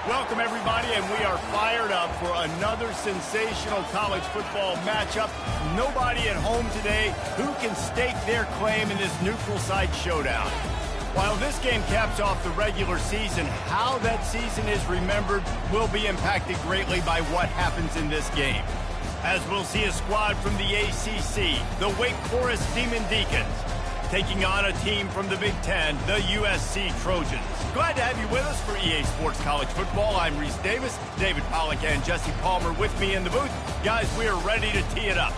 Welcome, everybody, and we are fired up for another sensational college football matchup. Nobody at home today who can stake their claim in this neutral site showdown. While this game caps off the regular season, how that season is remembered will be impacted greatly by what happens in this game. As we'll see a squad from the ACC, the Wake Forest Demon Deacons, taking on a team from the Big Ten, the USC Trojans. Glad to have you with us for EA Sports College Football. I'm Reese Davis, David Pollack and Jesse Palmer with me in the booth. Guys, we are ready to tee it up.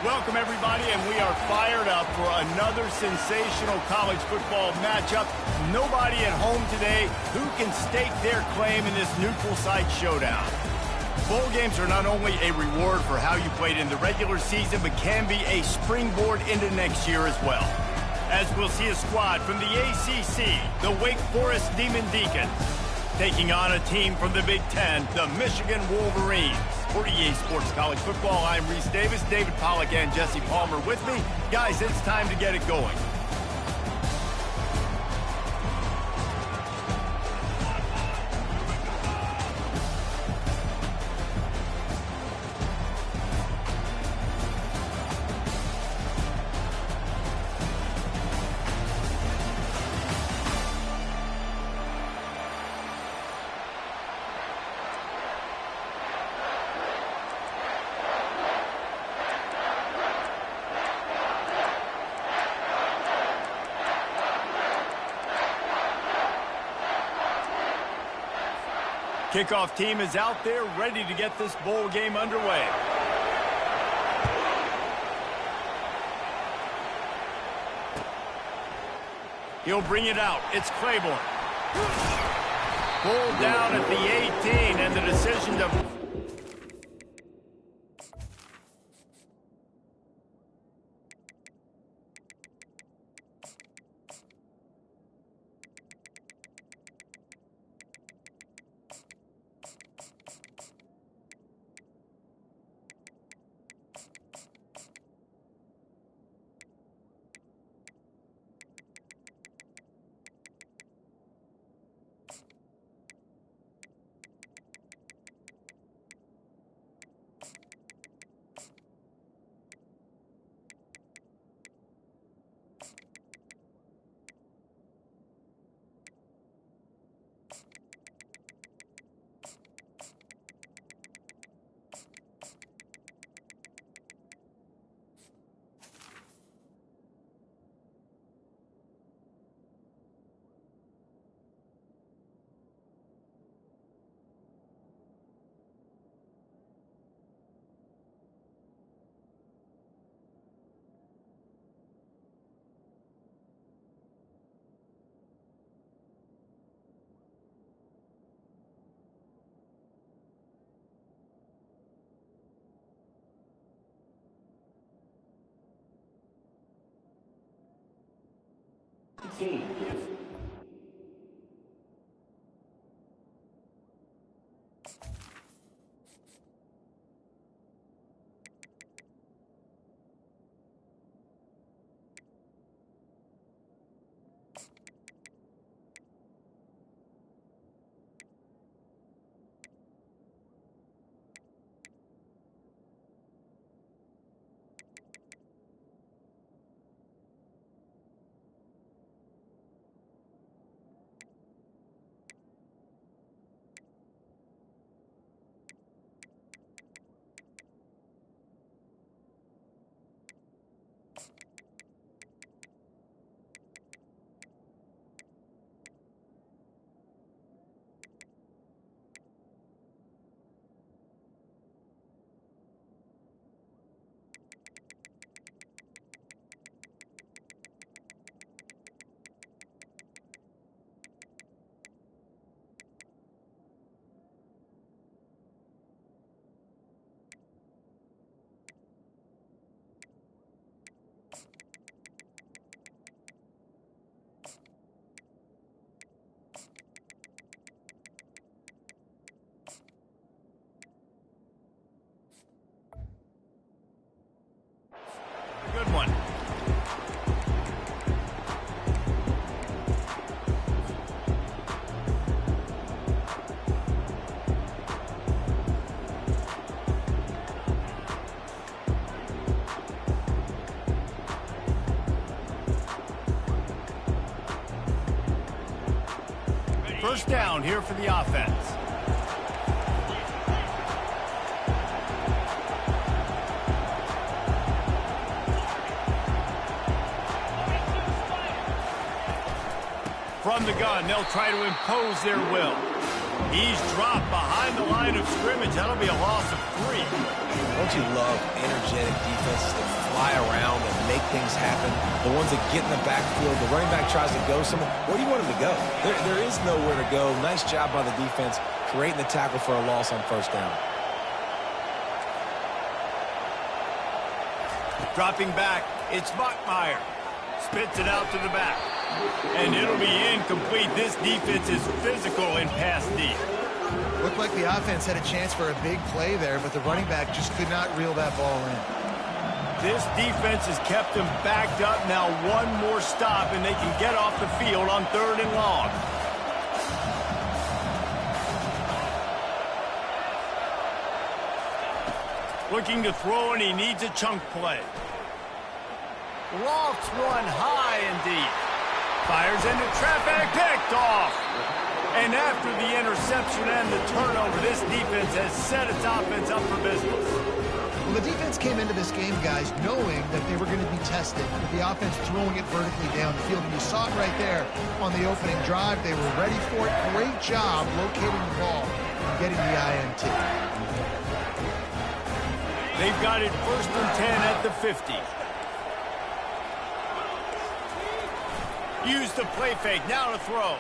Welcome, everybody, and we are fired up for another sensational college football matchup. Nobody at home today who can stake their claim in this neutral site showdown. Bowl games are not only a reward for how you played in the regular season, but can be a springboard into next year as well. As we'll see a squad from the ACC, the Wake Forest Demon Deacons, taking on a team from the Big Ten, the Michigan Wolverines. For EA Sports College Football, I'm Reese Davis, David Pollack and Jesse Palmer with me. Guys, it's time to get it going. Kickoff team is out there ready to get this bowl game underway. He'll bring it out. It's Claiborne. Pulled down at the 18, and the decision to... Good one. First down here for the offense. From the gun, they'll try to impose their will. He's dropped behind the line of scrimmage. That'll be a loss of 3. Don't you love energetic defenses that fly around and make things happen? The ones that get in the backfield, the running back tries to go somewhere. Where do you want him to go? There is nowhere to go. Nice job by the defense creating the tackle for a loss on first down. Dropping back, it's Bachmeier. Spits it out to the back. And it'll be incomplete. This defense is physical in pass deep. Looked like the offense had a chance for a big play there, but the running back just could not reel that ball in. This defense has kept them backed up. Now one more stop, and they can get off the field on 3rd and long. Looking to throw, and he needs a chunk play. Lofts one high and deep. Fires into traffic, picked off. And after the interception and the turnover, this defense has set its offense up for business. Well, the defense came into this game, guys, knowing that they were going to be tested with the offense throwing it vertically down the field. And you saw it right there on the opening drive. They were ready for it. Great job locating the ball and getting the INT. They've got it 1st and 10 at the 50. Use the play fake, now to throw.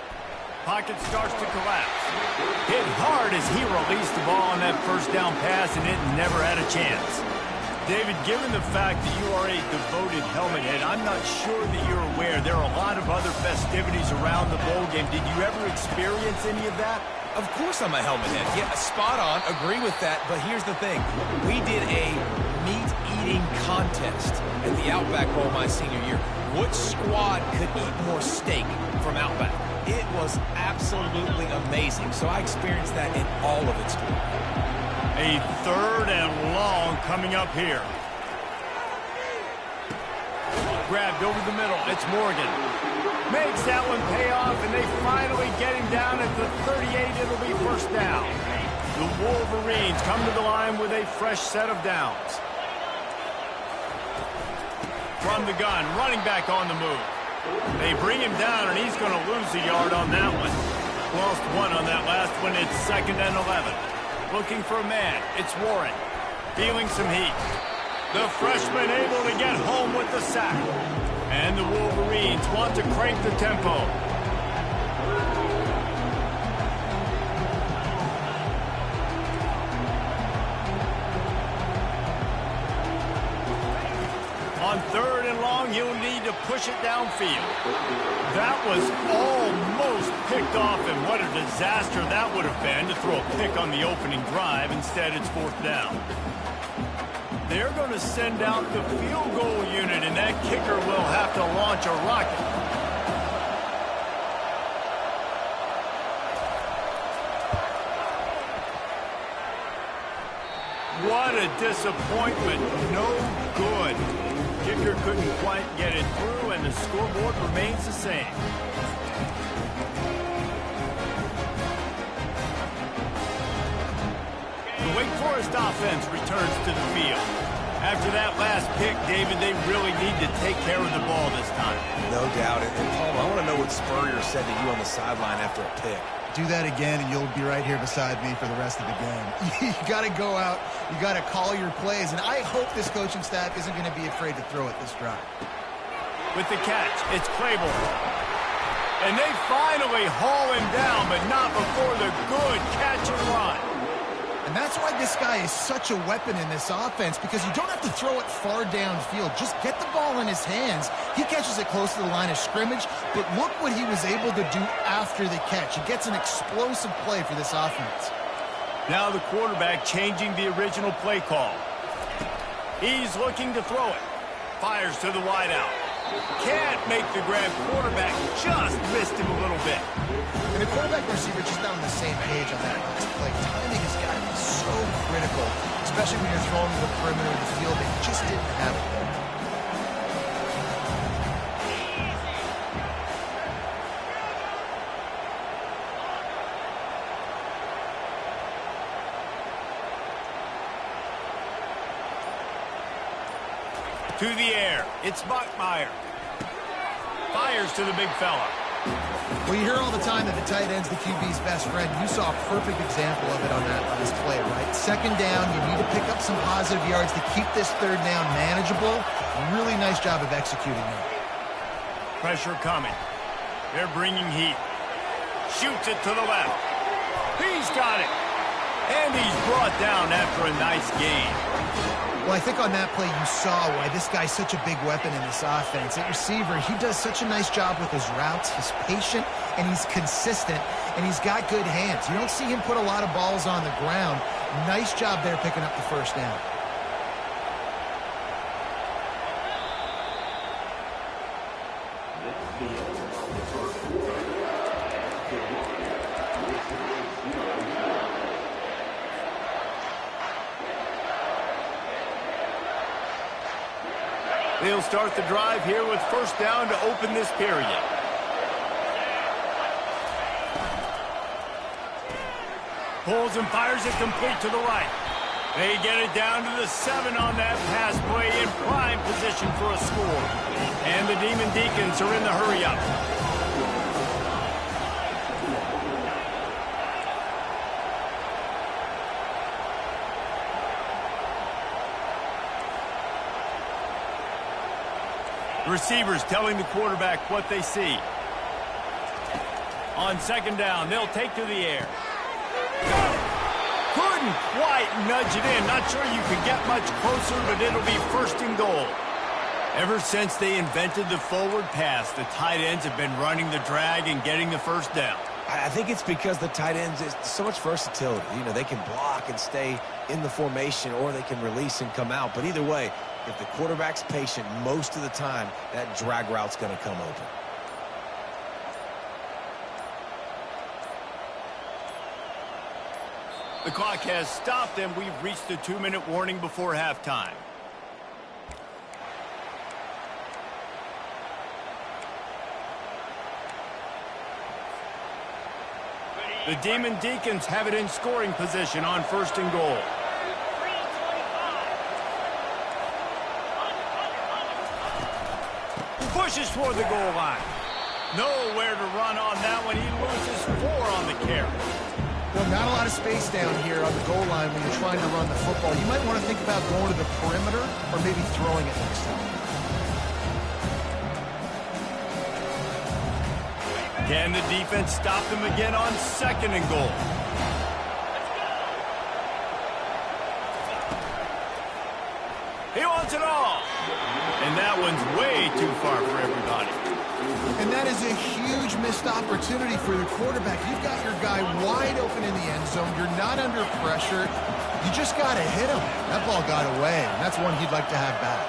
Pocket starts to collapse. Hit hard as he released the ball on that first down pass, and it never had a chance. David, given the fact that you are a devoted helmet head, I'm not sure that you're aware there are a lot of other festivities around the bowl game. Did you ever experience any of that? Of course I'm a helmet head. Yeah, spot on. Agree with that. But here's the thing. We did a meat-eating contest at the Outback Bowl my senior year. Which squad could eat more steak from Outback? It was absolutely amazing. So I experienced that in all of its glory. A 3rd and long coming up here. Grabbed over the middle. It's Morgan. Makes that one pay off, and they finally get him down at the 38. It'll be 1st down. The Wolverines come to the line with a fresh set of downs. From the gun, running back on the move. They bring him down, and he's going to lose a yard on that one. Lost 1 on that last one. It's 2nd and 11. Looking for a man. It's Warren. Feeling some heat. The freshman able to get home with the sack. And the Wolverines want to crank the tempo. On 3rd and long, he'll need to push it downfield. That was almost picked off, and what a disaster that would have been to throw a pick on the opening drive. Instead, it's 4th down. They're going to send out the field goal unit, and that kicker will have to launch a rocket. What a disappointment. No good. Kicker couldn't quite get it through, and the scoreboard remains the same. The Wake Forest offense returns to the field. After that last pick, David, they really need to take care of the ball this time. No doubt. And Paul, I want to know what Spurrier said to you on the sideline after a pick. Do that again, and you'll be right here beside me for the rest of the game. You got to go out. You got to call your plays, and I hope this coaching staff isn't going to be afraid to throw it this drive. With the catch, it's Claiborne. And they finally haul him down, but not before the good catch and run. And that's why this guy is such a weapon in this offense, because you don't have to throw it far downfield. Just get the ball in his hands. He catches it close to the line of scrimmage, but look what he was able to do after the catch. He gets an explosive play for this offense. Now the quarterback changing the original play call. He's looking to throw it. Fires to the wideout. Can't make the grab. Quarterback just missed him a little bit. And the quarterback and receiver just not on the same page on that last play. Timing has got to be so critical, especially when you're throwing to the perimeter of the field. They just didn't have it there. To the air. It's Bachmeier. Fires to the big fella. Well, you hear all the time that the tight end's the QB's best friend. You saw a perfect example of it on that last play, right? 2nd down, you need to pick up some positive yards to keep this 3rd down manageable. Really nice job of executing that. Pressure coming. They're bringing heat. Shoots it to the left. He's got it. And he's brought down after a nice gain. Well, I think on that play you saw why this guy's such a big weapon in this offense. At receiver, he does such a nice job with his routes. He's patient, and he's consistent, and he's got good hands. You don't see him put a lot of balls on the ground. Nice job there picking up the 1st down. They'll start the drive here with 1st down to open this period. Pulls and fires it complete to the right. They get it down to the 7 on that pass play, in prime position for a score. And the Demon Deacons are in the hurry-up. Receivers telling the quarterback what they see. On 2nd down, they'll take to the air. Couldn't quite nudge it in. Not sure you could get much closer, but it'll be 1st and goal. Ever since they invented the forward pass, the tight ends have been running the drag and getting the 1st down. I think it's because the tight ends is so much versatility. You know, they can block and stay in the formation, or they can release and come out. But either way, if the quarterback's patient most of the time, that drag route's going to come open. The clock has stopped, and we've reached the 2-minute warning before halftime. The Demon Deacons have it in scoring position on 1st and goal. Pushes toward the goal line. Nowhere to run on that one. He loses 4 on the carry. Well, not a lot of space down here on the goal line when you're trying to run the football. You might want to think about going to the perimeter or maybe throwing it next time. Can the defense stop them again on 2nd and goal? He wants it all. And that one's way too far for everybody. And that is a huge missed opportunity for the quarterback. You've got your guy wide open in the end zone. You're not under pressure. You just got to hit him. That ball got away, and that's one he'd like to have back.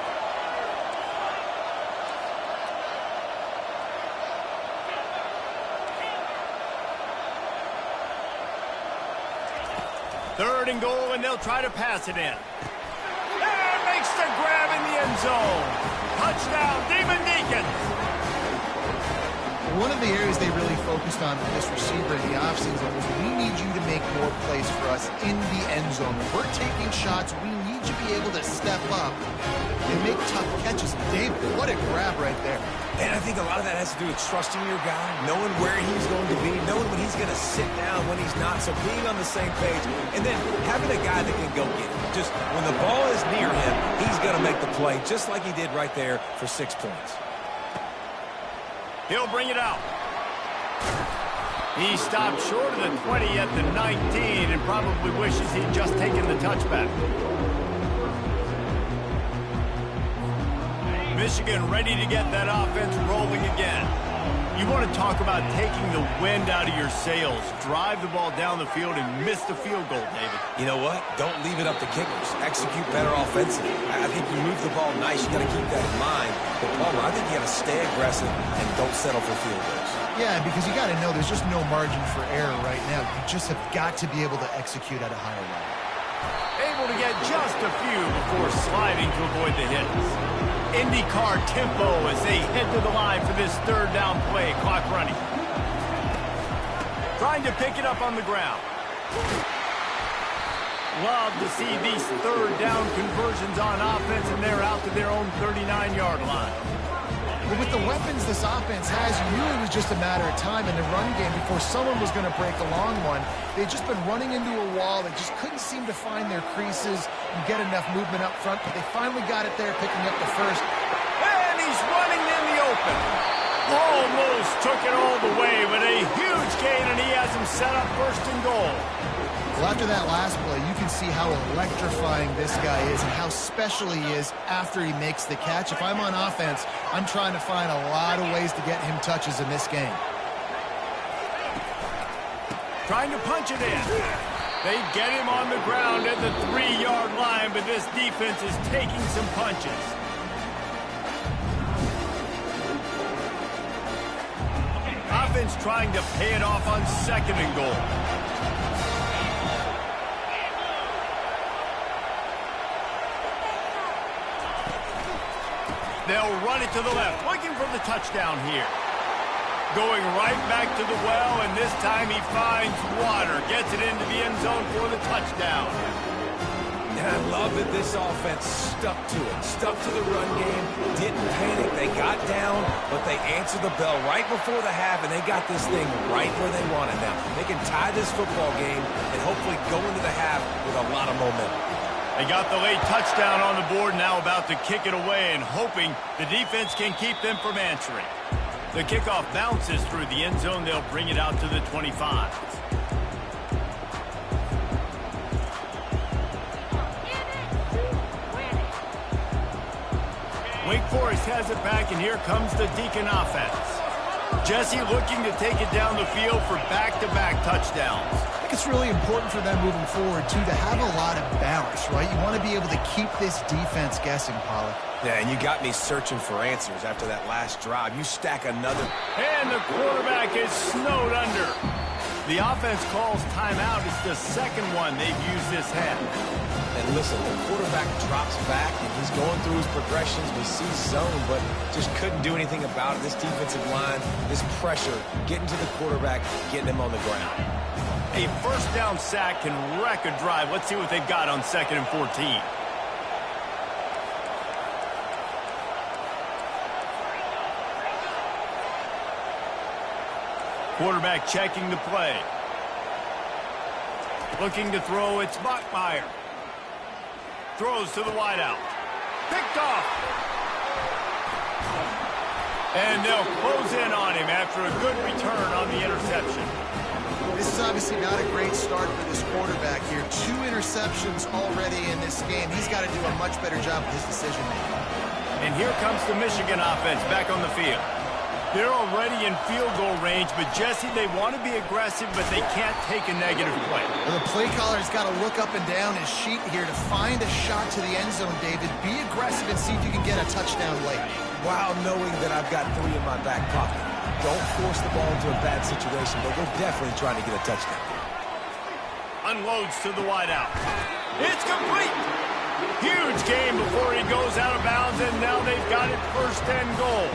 Third and goal, and they'll try to pass it in. And makes the grab in the end zone. Touchdown, Demon Deacons. One of the areas they really focused on for this receiver in the offseason was we need you to make more plays for us in the end zone. When we're taking shots, we need you to be able to step up and make tough catches. David, what a grab right there. And I think a lot of that has to do with trusting your guy, knowing where he's going to be, knowing when he's going to sit down, when he's not, so being on the same page, and then having a guy that can go get it. Just when the ball is near him, he's going to make the play, just like he did right there for 6 points. He'll bring it out. He stopped short of the 20 at the 19 and probably wishes he'd just taken the touchback. Michigan ready to get that offense rolling again. You want to talk about taking the wind out of your sails. Drive the ball down the field and miss the field goal, David. You know what? Don't leave it up to kickers. Execute better offensively. I think you move the ball nice. You got to keep that in mind. But, Palmer, I think you got to stay aggressive and don't settle for field goals. Yeah, because you got to know there's just no margin for error right now. You just have got to be able to execute at a higher level. Able to get just a few before sliding to avoid the hits. IndyCar tempo as they head to the line for this third down play. Clock running. Trying to pick it up on the ground. Love to see these third down conversions on offense, and they're out to their own 39-yard line. But with the weapons this offense has, you knew it was just a matter of time in the run game before someone was going to break a long one. They'd just been running into a wall. They just couldn't seem to find their creases and get enough movement up front, but they finally got it there, picking up the first. And he's running in the open. Almost took it all the way, but a huge gain, and he has him set up first and goal. Well, after that last play, you can see how electrifying this guy is and how special he is after he makes the catch. If I'm on offense, I'm trying to find a lot of ways to get him touches in this game. Trying to punch it in. They get him on the ground at the 3-yard line, but this defense is taking some punches. Offense trying to pay it off on second and goal. They'll run it to the left, looking for the touchdown here. Going right back to the well, and this time he finds water. Gets it into the end zone for the touchdown. And I love that this offense stuck to it. Stuck to the run game, didn't panic. They got down, but they answered the bell right before the half, and they got this thing right where they want it now. They can tie this football game and hopefully go into the half with a lot of momentum. They got the late touchdown on the board, now about to kick it away and hoping the defense can keep them from answering. The kickoff bounces through the end zone. They'll bring it out to the 25. Wake Forest has it back, and here comes the Deacon offense. Jesse looking to take it down the field for back-to-back touchdowns. I think it's really important for them moving forward, too, to have a lot of balance, right? You want to be able to keep this defense guessing, Pollard. Yeah, and you got me searching for answers after that last drive. You stack another. And the quarterback is snowed under. The offense calls timeout. It's the second one they've used this half. And listen, the quarterback drops back, and he's going through his progressions. We see zone, but just couldn't do anything about it. This defensive line, this pressure, getting to the quarterback, getting him on the ground. A first down sack can wreck a drive. Let's see what they've got on 2nd and 14. Quarterback checking the play. Looking to throw, it's Bachmeier. Throws to the wideout. Picked off. And they'll close in on him after a good return on the interception. This is obviously not a great start for this quarterback here. 2 interceptions already in this game. He's got to do a much better job with his decision-making. And here comes the Michigan offense back on the field. They're already in field goal range, but Jesse, they want to be aggressive, but they can't take a negative play. Well, the play caller's got to look up and down his sheet here to find a shot to the end zone, David. Be aggressive and see if you can get a touchdown late. While knowing that I've got 3 in my back pocket. Don't force the ball into a bad situation, but we're definitely trying to get a touchdown. Unloads to the wideout. It's complete. Huge game before he goes out of bounds, and now they've got it 1st and goal.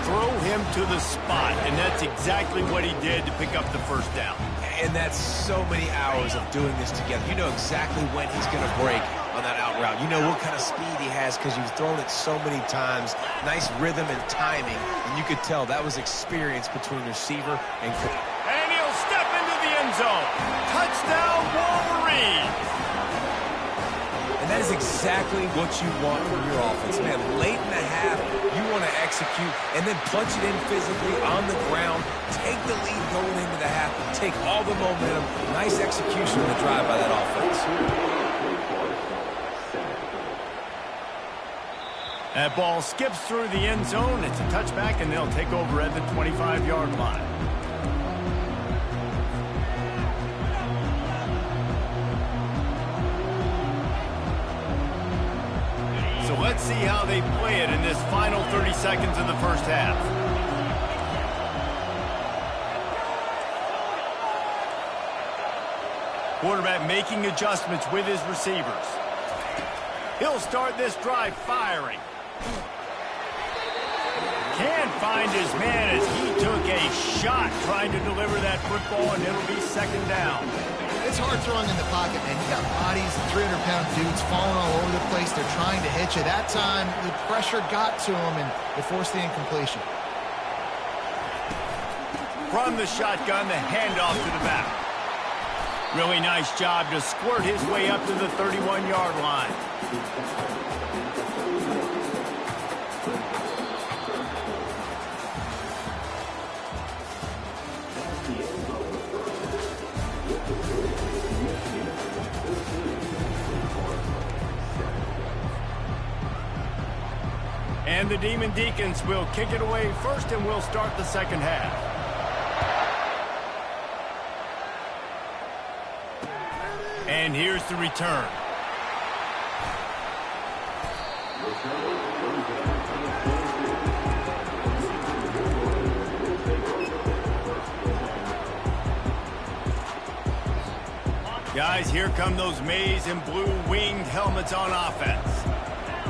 Throw him to the spot, and that's exactly what he did to pick up the 1st down. And that's so many hours of doing this together. You know exactly when he's going to break on that out route. You know what kind of speed he has because you've thrown it so many times. Nice rhythm and timing, and you could tell that was experience between receiver and quarterback. And he'll step into the end zone. Touchdown, Wolverines! And that is exactly what you want from your offense. Man, late in the half, you want to execute and then punch it in physically on the ground. Take the lead going into the half. Take all the momentum. Nice execution on the drive by that offense. That ball skips through the end zone. It's a touchback, and they'll take over at the 25-yard line. So let's see how they play it in this final 30 seconds of the 1st half. Quarterback making adjustments with his receivers. He'll start this drive firing. Can't find his man as he took a shot trying to deliver that football, and it'll be 2nd down. It's hard throwing in the pocket, man. You got bodies, 300-pound dudes falling all over the place. They're trying to hit you. That time, the pressure got to him, and they forced the incompletion. From the shotgun, the handoff to the back. Really nice job to squirt his way up to the 31-yard line. And the Demon Deacons will kick it away first, and we'll start the 2nd half. And here's the return. Guys, here come those maize and blue winged helmets on offense.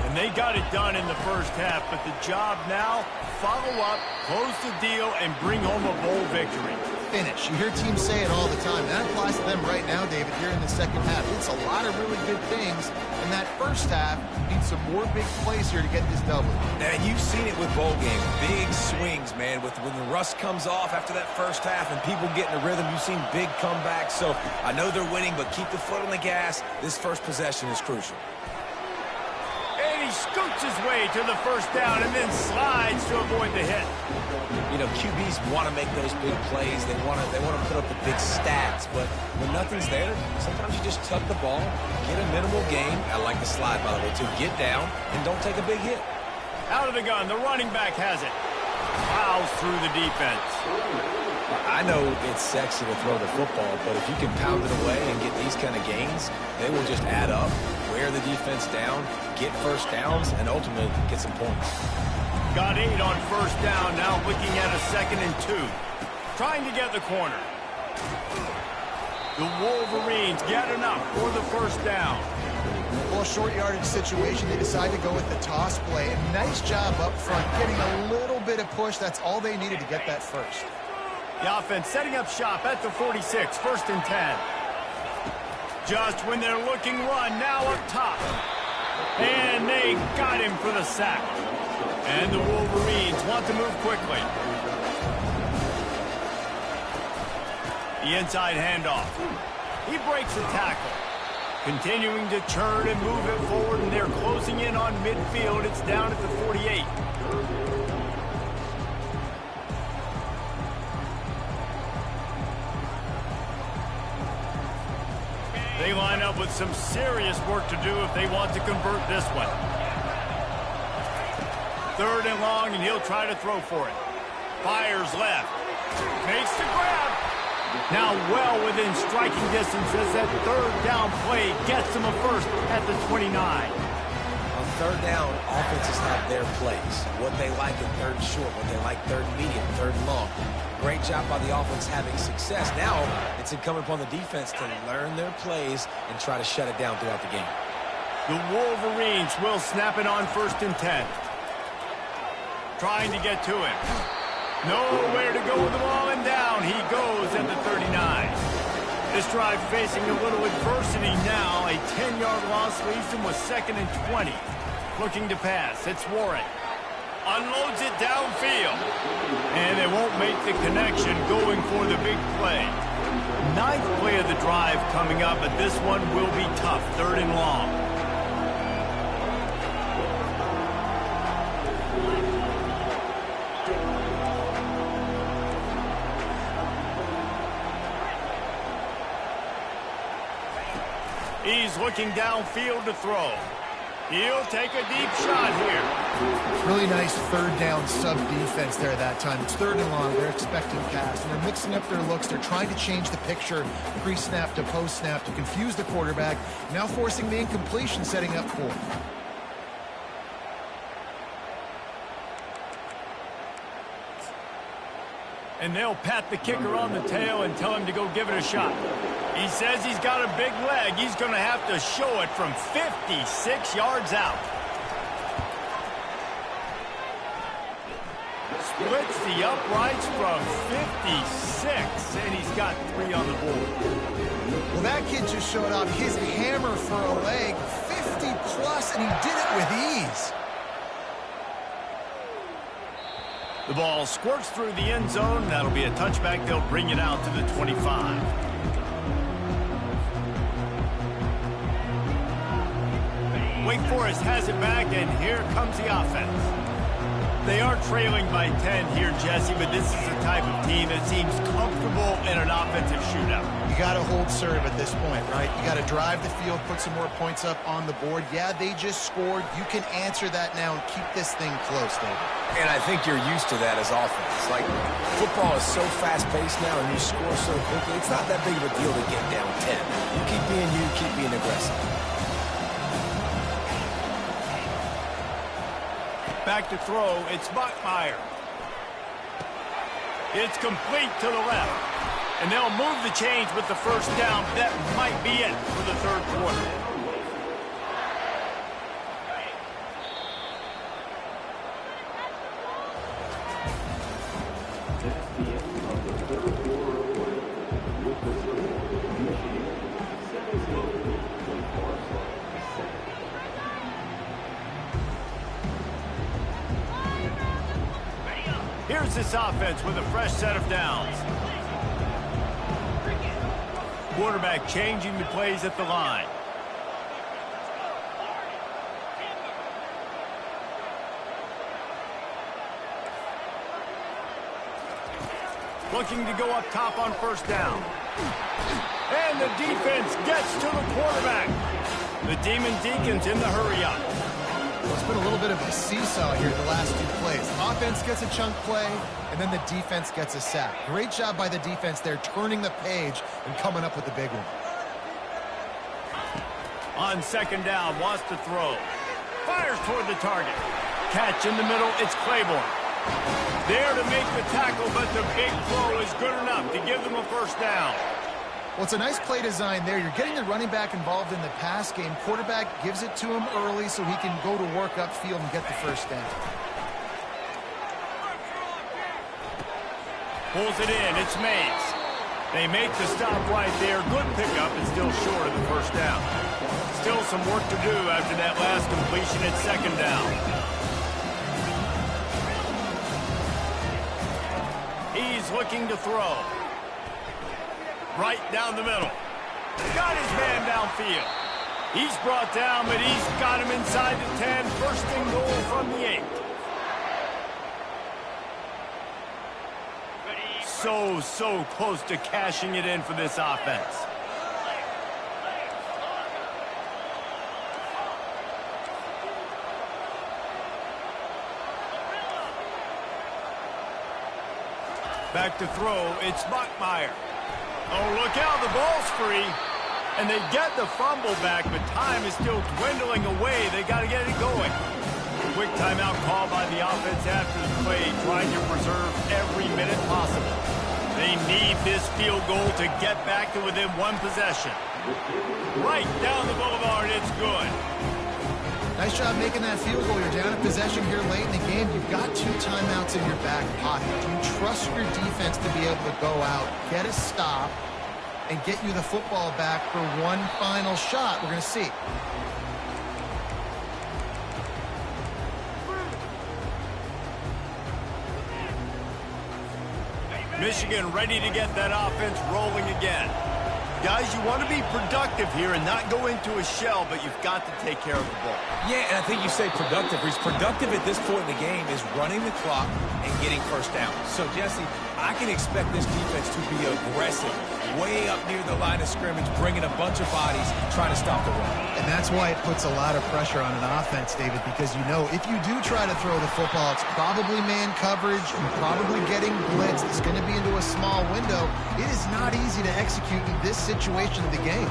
And they got it done in the 1st half, but the job now, follow up, close the deal, and bring home a bowl victory. Finish. You hear teams say it all the time. That applies to them right now, David, here in the 2nd half. It's a lot of really good things. In that 1st half, you need some more big plays here to get this double. And you've seen it with bowl games. Big swings, man. When the rust comes off after that 1st half and people get in a rhythm, you've seen big comebacks. So I know they're winning, but keep the foot on the gas. This 1st possession is crucial. He scoots his way to the 1st down and then slides to avoid the hit. You know, QBs want to make those big plays. They want to put up the big stats. But when nothing's there, sometimes you just tuck the ball, get a minimal gain. I like the slide, by the way, to get down and don't take a big hit. Out of the gun, the running back has it. Plows through the defense. I know it's sexy to throw the football, but if you can pound it away and get these kind of gains, they will just add up, wear the defense down, get 1st downs, and ultimately get some points. Got 8 on 1st down, now looking at a 2nd and 2. Trying to get the corner. The Wolverines get enough for the 1st down. Well, short yardage situation, they decide to go with the toss play. And nice job up front, getting a little bit of push. That's all they needed to get that 1st. The offense setting up shop at the 46, 1st and 10. Just when they're looking run, now up top. And they got him for the sack. And the Wolverines want to move quickly. The inside handoff. He breaks the tackle. Continuing to turn and move it forward, and they're closing in on midfield. It's down at the 48. They line up with some serious work to do if they want to convert this one. 3rd and long, and he'll try to throw for it. Fires left. Makes the grab. Now well within striking distance as that 3rd down play gets him a first at the 29. On 3rd down, offenses have their plays. What they like in 3rd and short, what they like 3rd and medium, 3rd and long. Great job by the offense having success. Now it's incumbent upon the defense to learn their plays and try to shut it down throughout the game. The Wolverines will snap it on 1st and 10. Trying to get to him. Nowhere to go with the ball, and down he goes at the 39. This drive facing a little adversity now. A 10-yard loss leaves him with 2nd and 20. Looking to pass. It's Warren. Unloads it downfield. And they won't make the connection going for the big play. 9th play of the drive coming up, but this one will be tough. 3rd and long. He's looking downfield to throw. He'll take a deep shot here. Really nice 3rd down sub-defense there that time. It's 3rd and long. They're expecting pass, and they're mixing up their looks. They're trying to change the picture pre-snap to post-snap to confuse the quarterback, now forcing the incompletion, setting up 4th. And they'll pat the kicker on the tail and tell him to go give it a shot. He says he's got a big leg. He's going to have to show it from 56 yards out. Splits the uprights from 56, and he's got 3 on the board. Well, that kid just showed off his hammer for a leg, 50-plus, and he did it with ease. The ball squirts through the end zone. That'll be a touchback. They'll bring it out to the 25. Wake Forest has it back, and here comes the offense. They are trailing by 10 here, Jesse, but this is the type of team that seems comfortable in an offensive shootout. You got to hold serve at this point, right? You got to drive the field, put some more points up on the board. Yeah, they just scored. You can answer that now and keep this thing close, David. And I think you're used to that as offense. Like, football is so fast-paced now, and you score so quickly, it's not that big of a deal to get down 10. You keep being you, keep being aggressive. Back to throw, it's Bachmeier. It's complete to the left. And they'll move the chains with the 1st down. That might be it for the 3rd quarter. Here's this offense with a fresh set of downs. Quarterback changing the plays at the line. Looking to go up top on 1st down. And the defense gets to the quarterback. The Demon Deacons in the hurry-up. Well, it's been a little bit of a seesaw here the last 2 plays. Offense gets a chunk play, and then the defense gets a sack. Great job by the defense there, turning the page and coming up with the big one. On 2nd down, wants to throw. Fires toward the target. Catch in the middle, it's Claiborne. There to make the tackle, but the big throw is good enough to give them a 1st down. Well, it's a nice play design there. You're getting the running back involved in the pass game. Quarterback gives it to him early so he can go to work upfield and get the 1st down. Pulls it in. It's Mays. They make the stop right there. Good pickup and still short of the 1st down. Still some work to do after that last completion at 2nd down. He's looking to throw. Right down the middle. Got his man downfield. He's brought down, but he's got him inside the 10. 1st and goal from the 8. So close to cashing it in for this offense. Back to throw, it's Bachmeier. Oh, look out, the ball's free. And they get the fumble back, but time is still dwindling away. They got to get it going. Quick timeout call by the offense after the play, trying to preserve every minute possible. They need this field goal to get back to within one possession. Right down the boulevard, it's good. Nice job making that field goal. You're down a possession here late in the game. You've got 2 timeouts in your back pocket. Do you trust your defense to be able to go out, get a stop, and get you the football back for one final shot? We're going to see. Michigan ready to get that offense rolling again. Guys, you want to be productive here and not go into a shell, but you've got to take care of the ball. Yeah, and I think you say productive. He's productive at this point in the game is running the clock and getting first down. So, Jesse, I can expect this defense to be aggressive, way up near the line of scrimmage, bringing a bunch of bodies, trying to stop the run. And that's why it puts a lot of pressure on an offense, David, because you know if you do try to throw the football, it's probably man coverage, you're probably getting blitzed, it's going to be into a small window. It is not easy to execute in this situation of the game.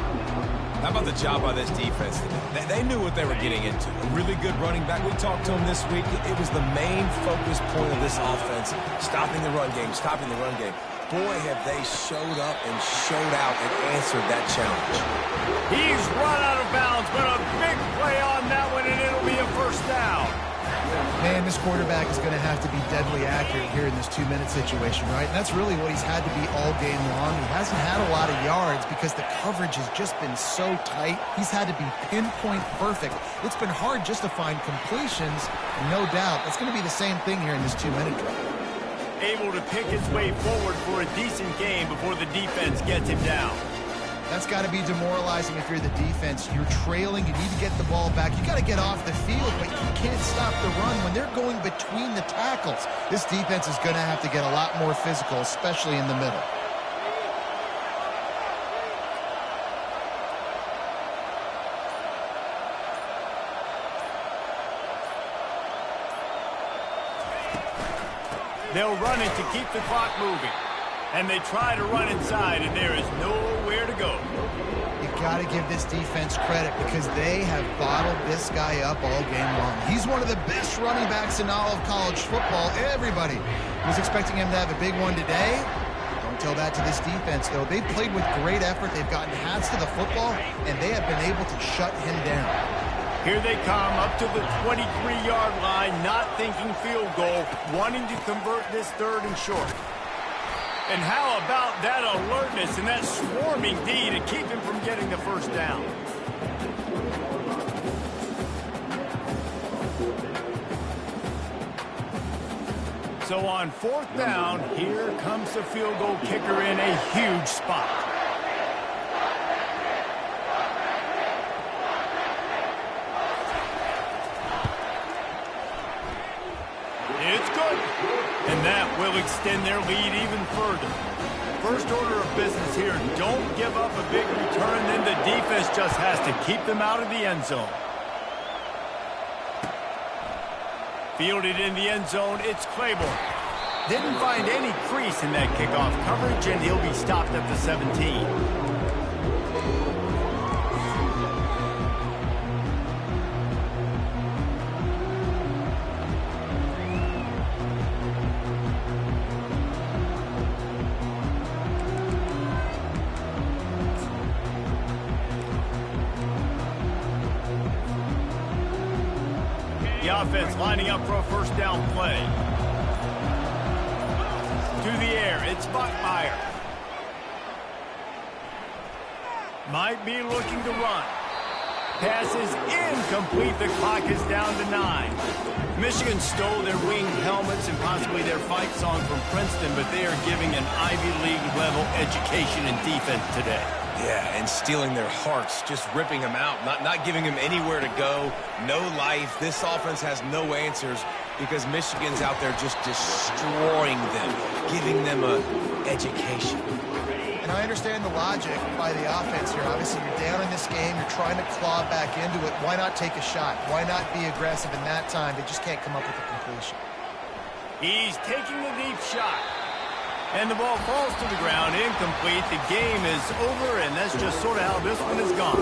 How about the job by this defense today? They knew what they were getting into. A really good running back. We talked to him this week. It was the main focus point of this offense, stopping the run game, stopping the run game. Boy, have they showed up and showed out and answered that challenge. He's run out of bounds, but a big play on that one, and it'll be a first down. Man, this quarterback is going to have to be deadly accurate here in this 2-minute situation, right? And that's really what he's had to be all game long. He hasn't had a lot of yards because the coverage has just been so tight. He's had to be pinpoint perfect. It's been hard just to find completions, no doubt. That's going to be the same thing here in this 2-minute drill. Able to pick his way forward for a decent game before the defense gets him down. That's got to be demoralizing if you're the defense. You're trailing. You need to get the ball back. You got to get off the field, but you can't stop the run when they're going between the tackles. This defense is going to have to get a lot more physical, especially in the middle. They'll run it to keep the clock moving. And they try to run inside, and there is nowhere to go. You got to give this defense credit because they have bottled this guy up all game long. He's one of the best running backs in all of college football. Everybody was expecting him to have a big one today. Don't tell that to this defense, though. They've played with great effort. They've gotten hats to the football, and they have been able to shut him down. Here they come up to the 23-yard line, not thinking field goal, wanting to convert this 3rd and short. And how about that alertness and that swarming D to keep him from getting the first down? So on 4th down, here comes the field goal kicker in a huge spot. It's good. And that will extend their lead even further. First order of business here, don't give up a big return, then the defense just has to keep them out of the end zone. Fielded in the end zone, it's Claiborne. Didn't find any crease in that kickoff coverage, and he'll be stopped at the 17. The offense lining up for a first down play. To the air, it's Bachmeier. Might be looking to run. Pass is incomplete. The clock is down to 9. Michigan stole their winged helmets and possibly their fight song from Princeton, but they are giving an Ivy League level education in defense today. Yeah, and stealing their hearts, just ripping them out, not giving them anywhere to go, no life. This offense has no answers because Michigan's out there just destroying them, giving them an education. And I understand the logic by the offense here. Obviously, you're down in this game. You're trying to claw back into it. Why not take a shot? Why not be aggressive in that time? They just can't come up with a completion. He's taking the deep shot. And the ball falls to the ground, incomplete. The game is over, and that's just sort of how this one has gone.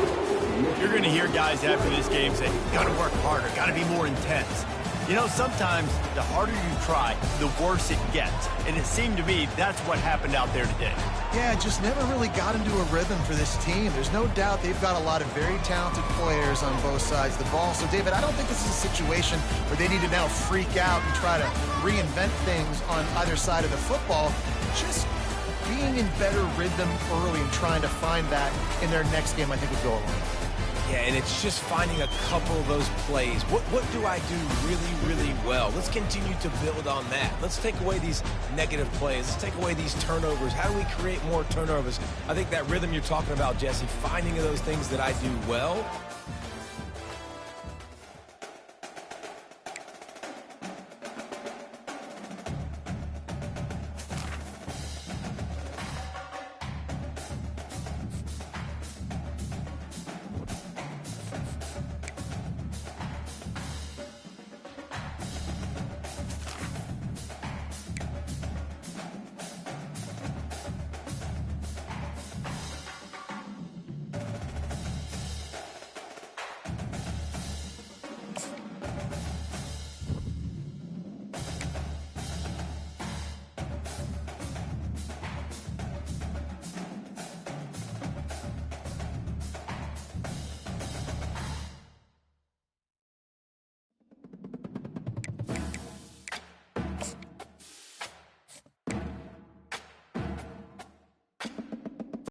You're going to hear guys after this game say, got to work harder, got to be more intense. You know, sometimes the harder you try, the worse it gets. And it seemed to me that's what happened out there today. Yeah, just never really got into a rhythm for this team. There's no doubt they've got a lot of very talented players on both sides of the ball. So, David, I don't think this is a situation where they need to now freak out and try to reinvent things on either side of the football. Just being in better rhythm early and trying to find that in their next game, I think, would go a long way. Yeah, and it's just finding a couple of those plays. What do I do really, really well? Let's continue to build on that. Let's take away these negative plays. Let's take away these turnovers. How do we create more turnovers? I think that rhythm you're talking about, Jesse, finding those things that I do well,